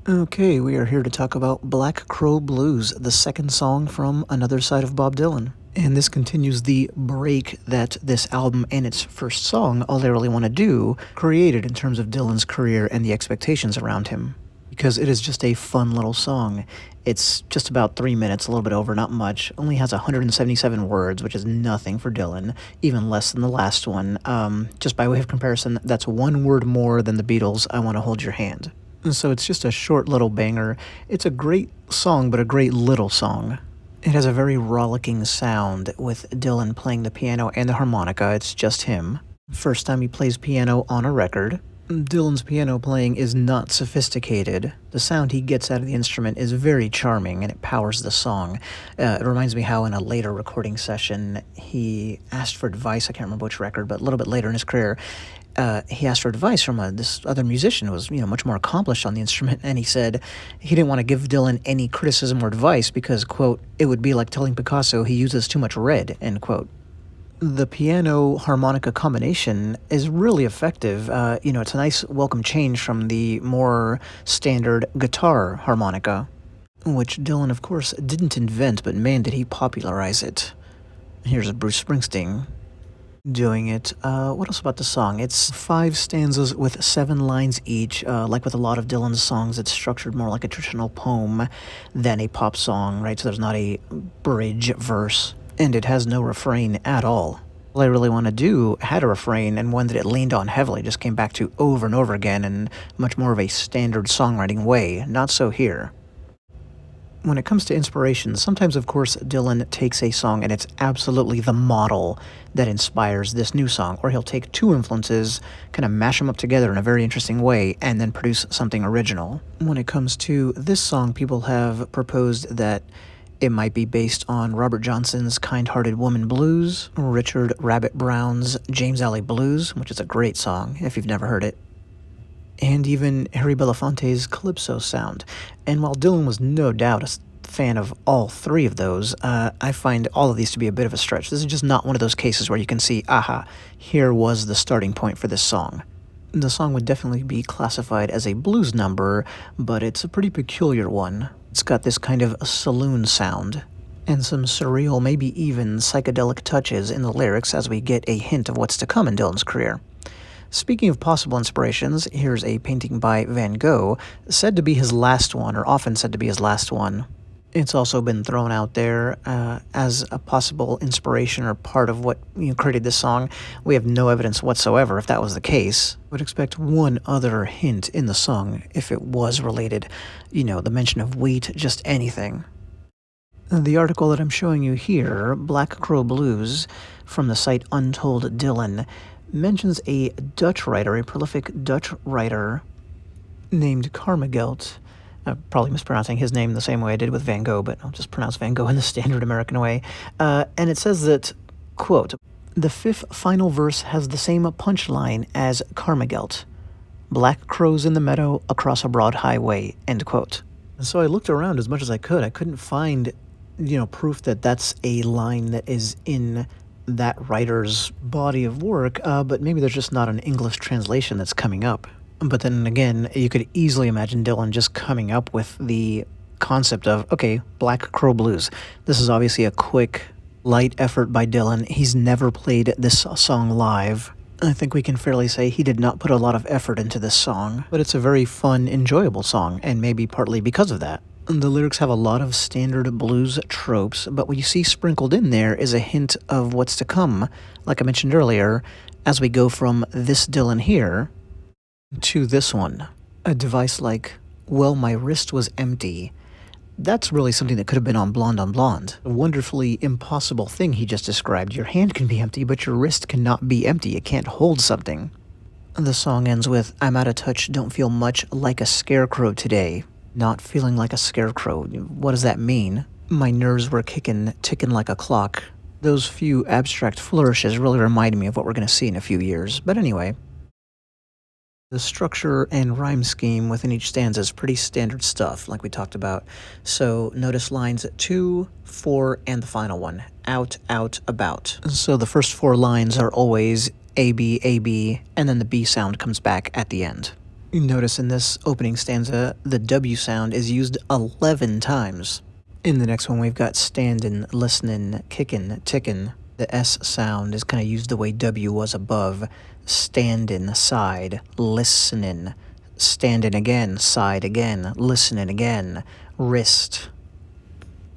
Okay, we are here to talk about Black Crow Blues, the second song from Another Side of Bob Dylan. And this continues the break that this album and its first song, All I Really Want to Do, created in terms of Dylan's career and the expectations around him. Because it is just a fun little song. It's just about 3 minutes, a little bit over, not much. Only has 177 words, which is nothing for Dylan, even less than the last one. Just by way of comparison, that's one word more than the Beatles' I Want to Hold Your Hand. So it's just a short little banger. It's a great song, but a great little song. It has a very rollicking sound with Dylan playing the piano and the harmonica. It's just him. First time he plays piano on a record. Dylan's piano playing is not sophisticated. The sound he gets out of the instrument is very charming, and it powers the song. It reminds me how in a later recording session he asked for advice. I can't remember which record, but a little bit later in his career, he asked for advice from this other musician who was, much more accomplished on the instrument, and he said he didn't want to give Dylan any criticism or advice because, quote, it would be like telling Picasso he uses too much red, end quote. The piano-harmonica combination is really effective. It's a nice welcome change from the more standard guitar harmonica, which Dylan, of course, didn't invent, but man, did he popularize it. Here's Bruce Springsteen doing it. What else about the song? It's 5 stanzas with 7 lines each. Like with a lot of Dylan's songs, it's structured more like a traditional poem than a pop song, right? So there's not a bridge verse, and it has no refrain at all. All I Really Want to Do had a refrain, and one that it leaned on heavily, just came back to over and over again in much more of a standard songwriting way. Not so here. When it comes to inspiration, sometimes, of course, Dylan takes a song and it's absolutely the model that inspires this new song, or he'll take 2 influences, kind of mash them up together in a very interesting way, and then produce something original. When it comes to this song, people have proposed that it might be based on Robert Johnson's Kind-Hearted Woman Blues, Richard Rabbit Brown's James Alley Blues, which is a great song if you've never heard it, and even Harry Belafonte's Calypso sound. And while Dylan was no doubt a fan of all 3 of those, I find all of these to be a bit of a stretch. This is just not one of those cases where you can see, aha, here was the starting point for this song. The song would definitely be classified as a blues number, but it's a pretty peculiar one. It's got this kind of saloon sound, and some surreal, maybe even psychedelic touches in the lyrics as we get a hint of what's to come in Dylan's career. Speaking of possible inspirations, here's a painting by Van Gogh, said to be his last one, or often said to be his last one. It's also been thrown out there as a possible inspiration or part of what created this song. We have no evidence whatsoever if that was the case. I would expect one other hint in the song if it was related. The mention of wheat, just anything. The article that I'm showing you here, Black Crow Blues, from the site Untold Dylan, mentions a Dutch writer, a prolific Dutch writer named Carmagelt. Probably mispronouncing his name the same way I did with Van Gogh, but I'll just pronounce Van Gogh in the standard American way. And it says that, quote, the 5th final verse has the same punchline as Carmagelt. Black crows in the meadow across a broad highway, end quote. And so I looked around as much as I could. I couldn't find, proof that that's a line that is in that writer's body of work, but maybe there's just not an English translation that's coming up. But then again, you could easily imagine Dylan just coming up with the concept of, okay, Black Crow Blues. This is obviously a quick, light effort by Dylan. He's never played this song live. I think we can fairly say he did not put a lot of effort into this song, but it's a very fun, enjoyable song, and maybe partly because of that. The lyrics have a lot of standard blues tropes, but what you see sprinkled in there is a hint of what's to come, like I mentioned earlier, as we go from this Dylan here to this one. A device like, well, my wrist was empty. That's really something that could have been on Blonde. A wonderfully impossible thing he just described. Your hand can be empty, but your wrist cannot be empty. It can't hold something. The song ends with, I'm out of touch, don't feel much like a scarecrow today. Not feeling like a scarecrow. What does that mean? My nerves were ticking like a clock. Those few abstract flourishes really remind me of what we're going to see in a few years. But anyway, the structure and rhyme scheme within each stanza is pretty standard stuff, like we talked about. So notice lines 2, 4, and the final one. Out, out, about. So the first 4 lines are always A, B, and then the B sound comes back at the end. You notice in this opening stanza, the W sound is used 11 times. In the next one, we've got standin', listenin', kickin', tickin'. The S sound is kind of used the way W was above. Standin', side, listenin', standin' again, side again, listenin' again, wrist.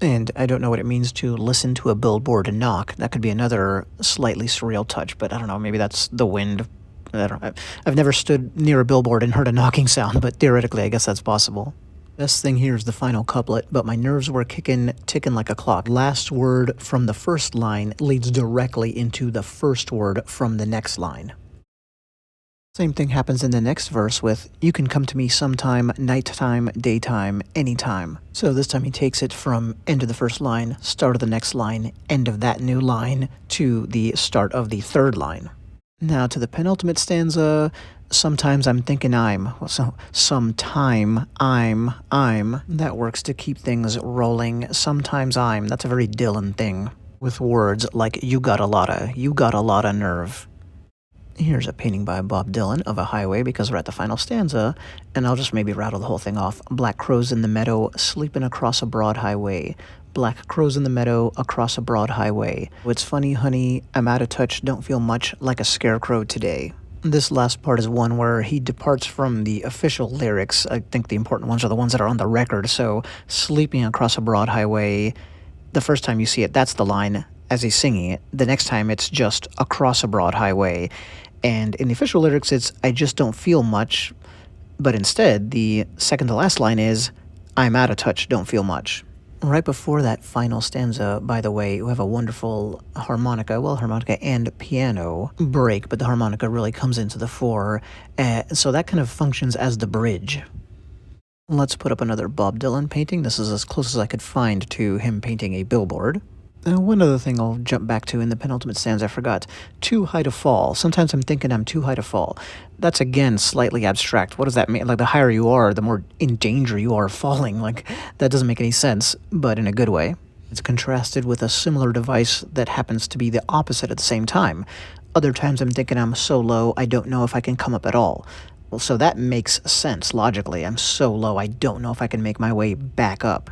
And I don't know what it means to listen to a billboard knock. That could be another slightly surreal touch, but I don't know, maybe that's the wind. I've never stood near a billboard and heard a knocking sound, but theoretically I guess that's possible. Best thing here is the final couplet, but my nerves were ticking like a clock. Last word from the first line leads directly into the first word from the next line. Same thing happens in the next verse with, you can come to me sometime, nighttime, daytime, anytime. So this time he takes it from end of the first line, start of the next line, end of that new line, to the start of the third line. Now to the penultimate stanza, sometimes I'm thinking I'm. Well, so sometime I'm. That works to keep things rolling. Sometimes I'm. That's a very Dylan thing. With words like you got a lotta nerve. Here's a painting by Bob Dylan of a highway because we're at the final stanza, and I'll just maybe rattle the whole thing off. Black crows in the meadow, sleeping across a broad highway. Black crows in the meadow, across a broad highway. It's funny, honey, I'm out of touch, don't feel much like a scarecrow today. This last part is one where he departs from the official lyrics. I think the important ones are the ones that are on the record, so sleeping across a broad highway, the first time you see it, that's the line as he's singing it. The next time it's just across a broad highway. And in the official lyrics, it's I just don't feel much, but instead, the second to last line is I'm out of touch, don't feel much. Right before that final stanza, by the way, we have a wonderful harmonica and piano break, but the harmonica really comes into the fore, so that kind of functions as the bridge. Let's put up another Bob Dylan painting. This is as close as I could find to him painting a billboard. One other thing I'll jump back to in the penultimate stanza I forgot. Too high to fall. Sometimes I'm thinking I'm too high to fall. That's again slightly abstract. What does that mean? Like the higher you are, the more in danger you are of falling. Like that doesn't make any sense, but in a good way. It's contrasted with a similar device that happens to be the opposite at the same time. Other times I'm thinking I'm so low I don't know if I can come up at all. Well, so that makes sense logically. I'm so low I don't know if I can make my way back up.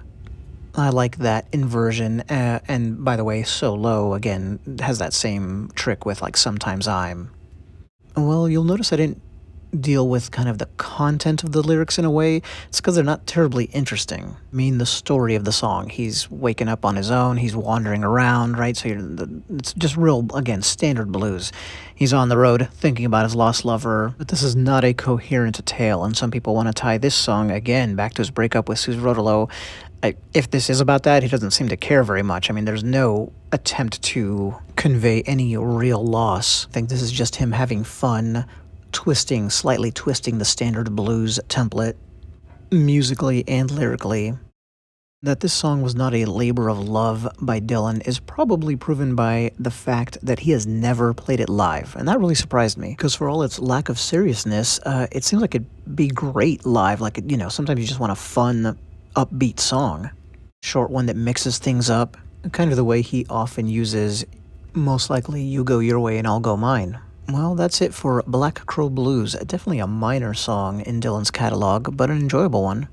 I like that inversion, and by the way, so low, again, has that same trick with, like, sometimes I'm. Well, you'll notice I didn't deal with kind of the content of the lyrics in a way. It's because they're not terribly interesting. I mean, the story of the song. He's waking up on his own, he's wandering around, right? So it's just real, again, standard blues. He's on the road thinking about his lost lover, but this is not a coherent tale, and some people want to tie this song, again, back to his breakup with Suze Rodolo. If this is about that, he doesn't seem to care very much. I mean, there's no attempt to convey any real loss. I think this is just him having fun, slightly twisting the standard blues template, musically and lyrically. That this song was not a labor of love by Dylan is probably proven by the fact that he has never played it live, and that really surprised me, because for all its lack of seriousness, it seems like it'd be great live. Like, you know, sometimes you just want a fun, upbeat song. Short one that mixes things up, kind of the way he often uses, most likely you go your way and I'll go mine. Well, that's it for Black Crow Blues, definitely a minor song in Dylan's catalog, but an enjoyable one.